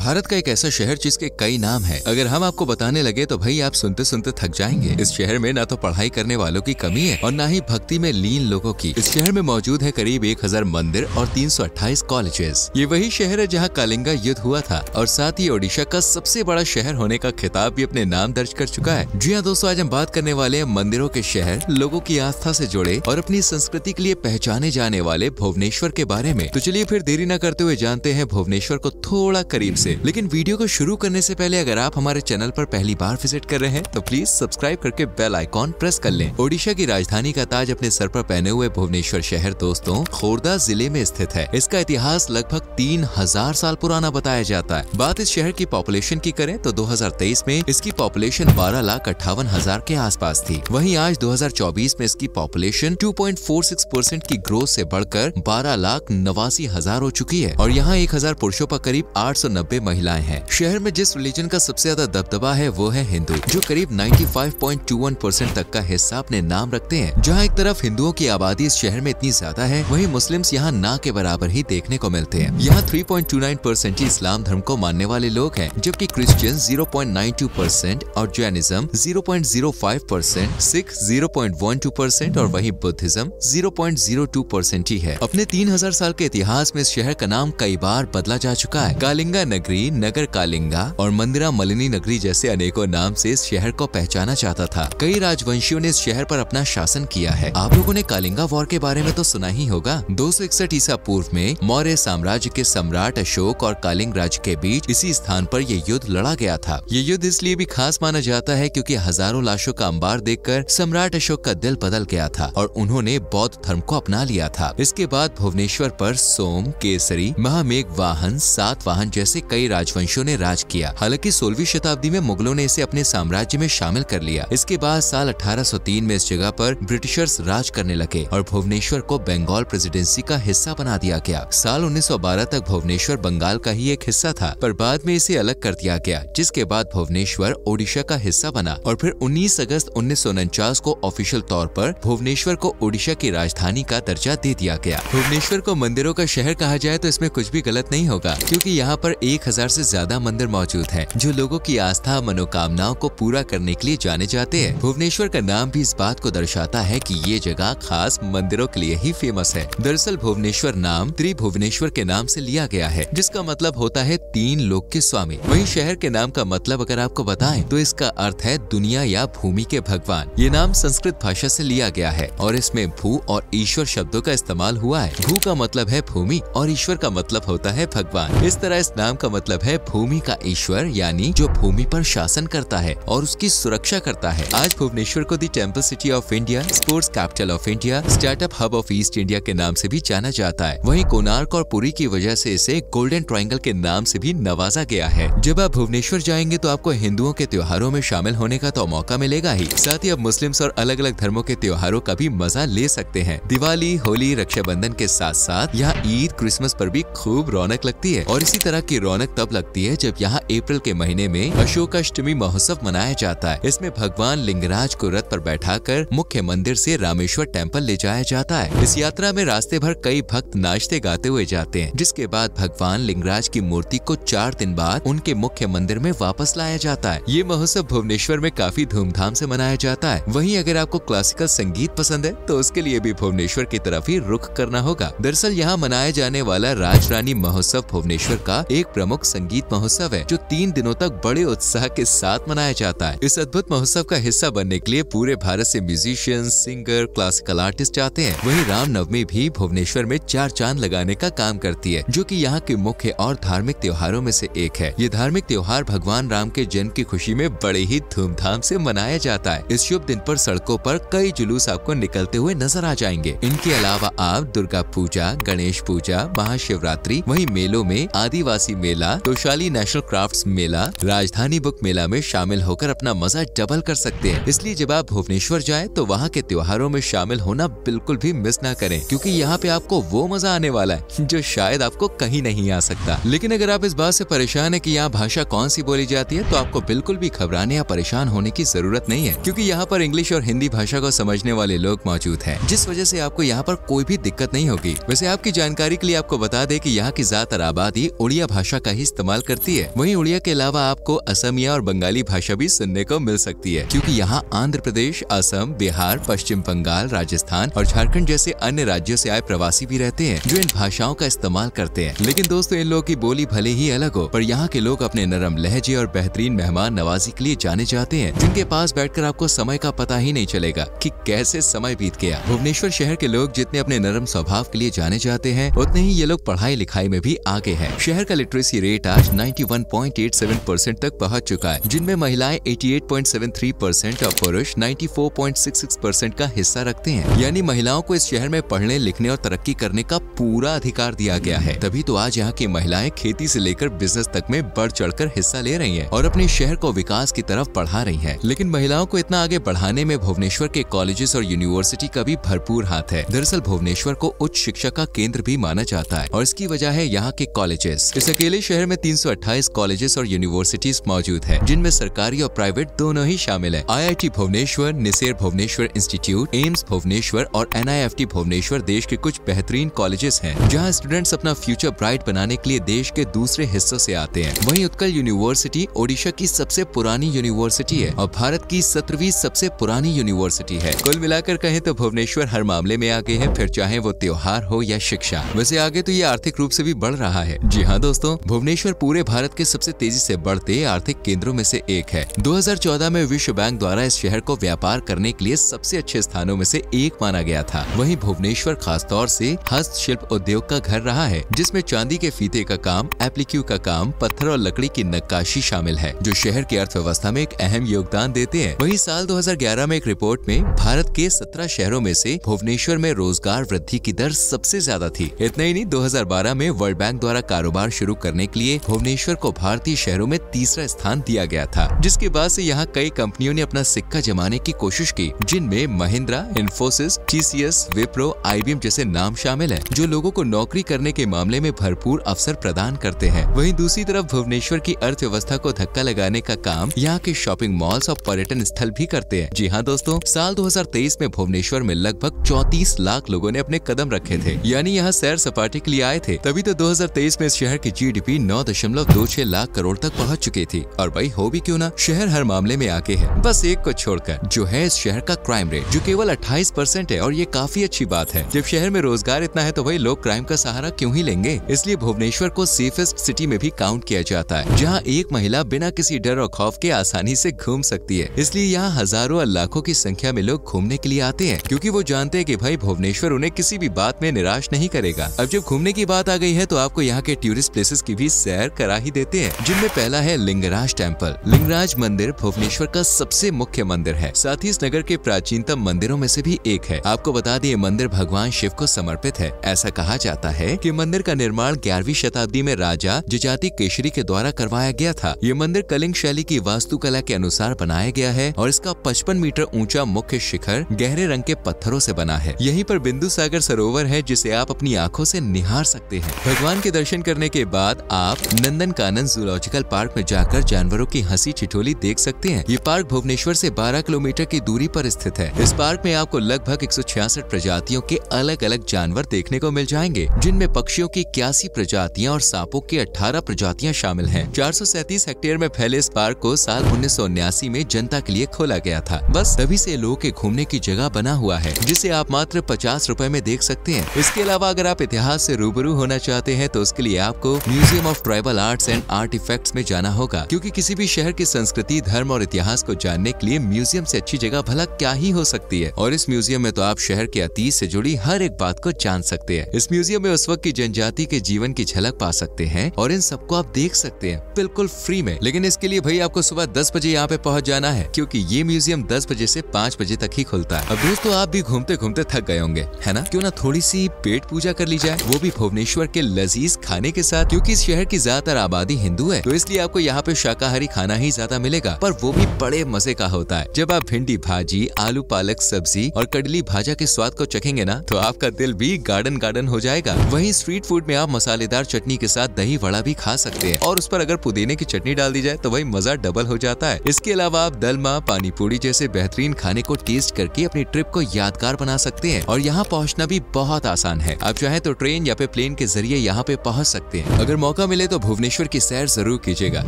भारत का एक ऐसा शहर जिसके कई नाम है। अगर हम आपको बताने लगे तो भाई आप सुनते सुनते थक जाएंगे। इस शहर में ना तो पढ़ाई करने वालों की कमी है और ना ही भक्ति में लीन लोगों की। इस शहर में मौजूद है करीब 1000 मंदिर और 328 कॉलेजेस। ये वही शहर है जहाँ कलिंगा युद्ध हुआ था और साथ ही ओडिशा का सबसे बड़ा शहर होने का खिताब भी अपने नाम दर्ज कर चुका है। जी हाँ दोस्तों, आज हम बात करने वाले हैं मंदिरों के शहर, लोगों की आस्था से जुड़े और अपनी संस्कृति के लिए पहचाने जाने वाले भुवनेश्वर के बारे में। तो चलिए फिर देरी न करते हुए जानते हैं भुवनेश्वर को थोड़ा करीब से। लेकिन वीडियो को शुरू करने से पहले अगर आप हमारे चैनल पर पहली बार विजिट कर रहे हैं तो प्लीज सब्सक्राइब करके बेल आइकॉन प्रेस कर लें। ओडिशा की राजधानी का ताज अपने सर पर पहने हुए भुवनेश्वर शहर दोस्तों खोर्धा जिले में स्थित है। इसका इतिहास लगभग 3000 साल पुराना बताया जाता है। बात इस शहर की पॉपुलेशन की करें तो 2023 में इसकी पॉपुलेशन 12,58,000 के आसपास थी। वहीं आज 2024 में इसकी पॉपुलेशन 2.46% की ग्रोथ से बढ़कर 12,89,000 हो चुकी है और यहाँ 1000 पुरुषों पर करीब 890 महिलाएं हैं। शहर में जिस रिलीजन का सबसे ज्यादा दबदबा है वो है हिंदू, जो करीब 95.21% तक का हिस्सा अपने नाम रखते हैं। जहाँ एक तरफ हिंदुओं की आबादी इस शहर में इतनी ज्यादा है, वहीं मुस्लिम्स यहाँ ना के बराबर ही देखने को मिलते हैं। यहाँ 3.29% ही इस्लाम धर्म को मानने वाले लोग हैं, जबकि क्रिश्चियन 0.92% और जैनिज्म 0.05%, सिख 0.12% और वहीं बुद्धिज्म 0.02% ही है। अपने 3000 साल के इतिहास में इस शहर का नाम कई बार बदला जा चुका है। कालिंगा नगरी, नगर कालिंगा और मंदिरा मलिनी नगरी जैसे अनेकों नाम से इस शहर को पहचाना जाता था। कई राजवंशियों ने इस शहर पर अपना शासन किया है। आप लोगों ने कालिंगा वॉर के बारे में तो सुना ही होगा। 261 ईसा पूर्व में मौर्य साम्राज्य के सम्राट अशोक और कालिंग राज्य के बीच इसी स्थान पर यह युद्ध लड़ा गया था। ये युद्ध इसलिए भी खास माना जाता है क्योंकि हजारों लाशों का अंबार देखकर सम्राट अशोक का दिल बदल गया था और उन्होंने बौद्ध धर्म को अपना लिया था। इसके बाद भुवनेश्वर पर सोम, केसरी, महामेघ वाहन, सातवाहन जैसे कई राजवंशों ने राज किया। हालांकि 16वीं शताब्दी में मुगलों ने इसे अपने साम्राज्य में शामिल कर लिया। इसके बाद साल 1803 में इस जगह पर ब्रिटिशर्स राज करने लगे और भुवनेश्वर को बंगाल प्रेसिडेंसी का हिस्सा बना दिया गया। साल 1912 तक भुवनेश्वर बंगाल का ही एक हिस्सा था, पर बाद में इसे अलग कर दिया गया, जिसके बाद भुवनेश्वर ओडिशा का हिस्सा बना और फिर 19 अगस्त 1949 को ऑफिशियल तौर पर भुवनेश्वर को ओडिशा की राजधानी का दर्जा दे दिया गया। भुवनेश्वर को मंदिरों का शहर कहा जाए तो इसमें कुछ भी गलत नहीं होगा, क्योंकि यहाँ पर 1000 से ज्यादा मंदिर मौजूद हैं, जो लोगों की आस्था मनोकामनाओं को पूरा करने के लिए जाने जाते हैं। भुवनेश्वर का नाम भी इस बात को दर्शाता है कि ये जगह खास मंदिरों के लिए ही फेमस है। दरअसल भुवनेश्वर नाम त्रिभुवनेश्वर के नाम से लिया गया है, जिसका मतलब होता है 3 लोक के स्वामी। वहीं शहर के नाम का मतलब अगर आपको बताएं तो इसका अर्थ है दुनिया या भूमि के भगवान। ये नाम संस्कृत भाषा से लिया गया है और इसमें भू और ईश्वर शब्दों का इस्तेमाल हुआ है। भू का मतलब है भूमि और ईश्वर का मतलब होता है भगवान। इस तरह इस नाम का मतलब है भूमि का ईश्वर, यानी जो भूमि पर शासन करता है और उसकी सुरक्षा करता है। आज भुवनेश्वर को the temple city of India, sports capital of India, startup hub of east India के नाम से भी जाना जाता है। वहीं कोणार्क और पुरी की वजह से इसे गोल्डन ट्रायंगल के नाम से भी नवाजा गया है। जब आप भुवनेश्वर जाएंगे तो आपको हिंदुओं के त्योहारों में शामिल होने का तो मौका मिलेगा ही, साथ ही अब मुस्लिम्स और अलग अलग धर्मों के त्योहारों का भी मजा ले सकते हैं। दिवाली, होली, रक्षाबंधन के साथ साथ यहाँ ईद, क्रिसमस पर भी खूब रौनक लगती है और इसी तरह की रौनक तब लगती है जब यहाँ अप्रैल के महीने में अशोकाष्टमी महोत्सव मनाया जाता है। इसमें भगवान लिंगराज को रथ पर बैठाकर मुख्य मंदिर से रामेश्वर टेम्पल ले जाया जाता है। इस यात्रा में रास्ते भर कई भक्त नाचते गाते हुए जाते हैं, जिसके बाद भगवान लिंगराज की मूर्ति को 4 दिन बाद उनके मुख्य मंदिर में वापस लाया जाता है। ये महोत्सव भुवनेश्वर में काफी धूमधाम से मनाया जाता है। वहीं अगर आपको क्लासिकल संगीत पसंद है तो उसके लिए भी भुवनेश्वर की तरफ ही रुख करना होगा। दरअसल यहाँ मनाया जाने वाला राजरानी महोत्सव भुवनेश्वर का एक प्रमुख संगीत महोत्सव है, जो 3 दिनों तक बड़े उत्साह के साथ मनाया जाता है। इस अद्भुत महोत्सव का हिस्सा बनने के लिए पूरे भारत से म्यूजिशियंस, सिंगर, क्लासिकल आर्टिस्ट आते हैं। वहीं रामनवमी भी भुवनेश्वर में 4 चांद लगाने का काम करती है, जो कि यहाँ के मुख्य और धार्मिक त्योहारों में से एक है। ये धार्मिक त्योहार भगवान राम के जन्म की खुशी में बड़े ही धूमधाम से मनाया जाता है। इस शुभ दिन पर सड़कों पर कई जुलूस आपको निकलते हुए नजर आ जाएंगे। इनके अलावा आप दुर्गा पूजा, गणेश पूजा, महाशिवरात्रि, वहीं मेलों में आदिवासी मेला, तोशाली नेशनल क्राफ्ट्स मेला, राजधानी बुक मेला में शामिल होकर अपना मजा डबल कर सकते हैं। इसलिए जब आप भुवनेश्वर जाएं तो वहाँ के त्योहारों में शामिल होना बिल्कुल भी मिस ना करें, क्योंकि यहाँ पे आपको वो मजा आने वाला है जो शायद आपको कहीं नहीं आ सकता। लेकिन अगर आप इस बात से परेशान है कि यहाँ भाषा कौन सी बोली जाती है, तो आपको बिल्कुल भी घबराने या परेशान होने की जरूरत नहीं है, क्योंकि यहाँ पर इंग्लिश और हिंदी भाषा को समझने वाले लोग मौजूद हैं, जिस वजह से आपको यहाँ पर कोई भी दिक्कत नहीं होगी। वैसे आपकी जानकारी के लिए आपको बता दें कि यहाँ की ज्यादातर आबादी उड़िया भाषा का का ही इस्तेमाल करती है। वहीं उड़िया के अलावा आपको असमिया और बंगाली भाषा भी सुनने को मिल सकती है, क्योंकि यहाँ आंध्र प्रदेश, असम, बिहार, पश्चिम बंगाल, राजस्थान और झारखंड जैसे अन्य राज्यों से आए प्रवासी भी रहते हैं जो इन भाषाओं का इस्तेमाल करते हैं। लेकिन दोस्तों, इन लोगों की बोली भले ही अलग हो, पर यहाँ के लोग अपने नरम लहजे और बेहतरीन मेहमान नवाजी के लिए जाने जाते हैं, जिनके पास बैठकर आपको समय का पता ही नहीं चलेगा कि कैसे समय बीत गया। भुवनेश्वर शहर के लोग जितने अपने नरम स्वभाव के लिए जाने जाते हैं, उतने ही ये लोग पढ़ाई लिखाई में भी आगे हैं। शहर का लिटरेसी रेट आज 91.87% तक पहुँच चुका है, जिनमें महिलाएं 88.73% और पुरुष 94.66% का हिस्सा रखते हैं। यानी महिलाओं को इस शहर में पढ़ने, लिखने और तरक्की करने का पूरा अधिकार दिया गया है। तभी तो आज यहाँ की महिलाएं खेती से लेकर बिजनेस तक में बढ़ चढ़कर हिस्सा ले रही हैं और अपने शहर को विकास की तरफ बढ़ा रही हैं। लेकिन महिलाओं को इतना आगे बढ़ाने में भुवनेश्वर के कॉलेजेस और यूनिवर्सिटी का भी भरपूर हाथ है। दरअसल भुवनेश्वर को उच्च शिक्षा का केंद्र भी माना जाता है और इसकी वजह है यहाँ के कॉलेजेस। इस अकेले शहर में 328 कॉलेजेस और यूनिवर्सिटीज मौजूद है, जिनमें सरकारी और प्राइवेट दोनों ही शामिल है। IIT Bhubaneswar, NISER Bhubaneswar institute, AIIMS Bhubaneswar और NIFT भुवनेश्वर देश के कुछ बेहतरीन कॉलेजेस हैं, जहां स्टूडेंट्स अपना फ्यूचर ब्राइट बनाने के लिए देश के दूसरे हिस्सों से आते हैं। वहीं उत्कल यूनिवर्सिटी ओडिशा की सबसे पुरानी यूनिवर्सिटी है और भारत की 17वीं सबसे पुरानी यूनिवर्सिटी है। कुल मिलाकर कहें तो भुवनेश्वर हर मामले में आगे है, फिर चाहे वो त्योहार हो या शिक्षा। वैसे आगे तो ये आर्थिक रूप से भी बढ़ रहा है। जी हाँ दोस्तों, भुवनेश्वर पूरे भारत के सबसे तेजी से बढ़ते आर्थिक केंद्रों में से एक है। 2014 में विश्व बैंक द्वारा इस शहर को व्यापार करने के लिए सबसे अच्छे स्थानों में से एक माना गया था। वहीं भुवनेश्वर खासतौर से हस्तशिल्प उद्योग का घर रहा है, जिसमें चांदी के फीते का काम, एप्लीक्यू का काम, पत्थर और लकड़ी की नक्काशी शामिल है, जो शहर की अर्थव्यवस्था में एक अहम योगदान देते हैं। वहीं साल 2011 में एक रिपोर्ट में भारत के 17 शहरों में से भुवनेश्वर में रोजगार वृद्धि की दर सबसे ज्यादा थी। इतना ही नहीं, 2012 में वर्ल्ड बैंक द्वारा कारोबार शुरू करने के लिए भुवनेश्वर को भारतीय शहरों में तीसरा स्थान दिया गया था, जिसके बाद से यहाँ कई कंपनियों ने अपना सिक्का जमाने की कोशिश की, जिनमें महिंद्रा, इन्फोसिस, TCS, विप्रो, IBM जैसे नाम शामिल हैं, जो लोगों को नौकरी करने के मामले में भरपूर अवसर प्रदान करते हैं। वहीं दूसरी तरफ भुवनेश्वर की अर्थव्यवस्था को धक्का लगाने का काम यहाँ के शॉपिंग मॉल्स और पर्यटन स्थल भी करते हैं। जी हाँ दोस्तों, साल 2023 में भुवनेश्वर में लगभग 34 लाख लोगों ने अपने कदम रखे थे, यानी यहाँ सैर सपाटे के लिए आए थे। तभी तो 2023 में इस शहर की GDP 9.26 लाख करोड़ तक पहुँच चुकी थी। और भाई हो भी क्यों ना, शहर हर मामले में आगे है, बस एक को छोड़कर, जो है इस शहर का क्राइम रेट, जो केवल 28% है। और ये काफी अच्छी बात है। जब शहर में रोजगार इतना है तो भाई लोग क्राइम का सहारा क्यों ही लेंगे। इसलिए भुवनेश्वर को सेफेस्ट सिटी में भी काउंट किया जाता है, जहाँ एक महिला बिना किसी डर और खौफ के आसानी से घूम सकती है। इसलिए यहाँ हजारों और लाखों की संख्या में लोग घूमने के लिए आते हैं, क्योंकि वो जानते हैं कि भाई भुवनेश्वर उन्हें किसी भी बात में निराश नहीं करेगा। अब जब घूमने की बात आ गई है तो आपको यहाँ के टूरिस्ट प्लेसेस की भी सैर करा ही देते हैं, जिनमें पहला है लिंगराज टेम्पल। लिंगराज मंदिर भुवनेश्वर का सबसे मुख्य मंदिर है, साथ ही इस नगर के प्राचीनतम मंदिरों में से भी एक है। आपको बता दें, मंदिर भगवान शिव को समर्पित है। ऐसा कहा जाता है कि मंदिर का निर्माण 11वीं शताब्दी में राजा जजाति केशरी के द्वारा करवाया गया था। ये मंदिर कलिंग शैली की वास्तुकला के अनुसार बनाया गया है और इसका 55 मीटर ऊंचा मुख्य शिखर गहरे रंग के पत्थरों से बना है। यहीं पर बिंदु सागर सरोवर है, जिसे आप अपनी आंखों से निहार सकते हैं। भगवान के दर्शन करने के बाद आप नंदनकानन जूलॉजिकल पार्क में जाकर जानवरों की हंसी ठिठोली देख सकते हैं। ये पार्क भुवनेश्वर से 12 किलोमीटर की दूरी पर स्थित है। इस पार्क में आपको लगभग 166 प्रजातियों के अलग अलग जानवर देखने को मिल जाएंगे, जिनमें पक्षियों की 81 प्रजातियां और सांपों की 18 प्रजातियां शामिल हैं। 437 हेक्टेयर में फैले इस पार्क को साल 1979 में जनता के लिए खोला गया था। बस तभी से लोगों के घूमने की जगह बना हुआ है, जिसे आप मात्र 50 रुपए में देख सकते हैं। इसके अलावा अगर आप इतिहास से रूबरू होना चाहते हैं तो उसके लिए आपको museum of tribal arts and artefacts में जाना होगा, क्योंकि किसी भी शहर की संस्कृति, धर्म और इतिहास को जानने के लिए म्यूजियम से अच्छी जगह भला क्या ही हो सकती है। और इस म्यूजियम में तो आप शहर के अतीत से जुड़ी हर एक बात को जान सकते हैं। इस म्यूजियम में उस वक्त की जनजाति के जीवन की झलक पा सकते हैं और इन सबको आप देख सकते हैं बिल्कुल फ्री में। लेकिन इसके लिए भाई आपको सुबह 10 बजे यहाँ पे पहुँच जाना है, क्योंकि ये म्यूजियम 10 बजे से 5 बजे तक ही खुलता है। अब दोस्तों, आप भी घूमते घूमते थक गए होंगे, है ना? क्यों ना थोड़ी सी पेट पूजा कर ली जाए, वो भी भुवनेश्वर के लजीज खाने के साथ। क्योंकि इस शहर की ज्यादातर आबादी हिंदू है, तो इसलिए आपको यहाँ पे शाकाहारी खाना ही ज्यादा मिलेगा, पर वो भी बड़े मजे का होता है। जब आप भिंडी भाजी, आलू पालक सब्जी और कड़ली भाजा के स्वाद को चखेंगे ना, तो आपका दिल भी गार्डन गार्डन हो जाएगा। वहीं स्ट्रीट फूड में आप मसालेदार चटनी के साथ दही वड़ा भी खा सकते हैं, और उस पर अगर पुदीने की चटनी डाल दी जाए तो वही मजा डबल हो जाता है। इसके अलावा आप दलमा, पानी पूरी जैसे बेहतरीन खाने को टेस्ट करके अपनी ट्रिप को यादगार बना सकते हैं। और यहाँ पहुँचना भी बहुत आसान है। आप चाहे तो ट्रेन या फिर प्लेन के जरिए यहाँ पे पहुँच सकते हैं। अगर मौका मौका मिले तो भुवनेश्वर की सैर जरूर कीजिएगा।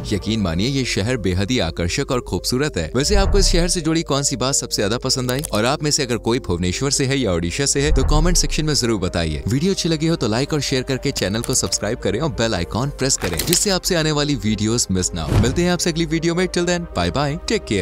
यकीन मानिए ये शहर बेहद ही आकर्षक और खूबसूरत है। वैसे आपको इस शहर से जुड़ी कौन सी बात सबसे ज्यादा पसंद आई, और आप में से अगर कोई भुवनेश्वर से है या ओडिशा से है तो कमेंट सेक्शन में जरूर बताइए। वीडियो अच्छी लगी हो तो लाइक और शेयर करके चैनल को सब्सक्राइब करें और बेल आइकॉन प्रेस करें, जिससे आपसे आने वाली वीडियोस मिस ना हो। मिलते हैं आपसे अगली वीडियो में। Till then bye bye, take care.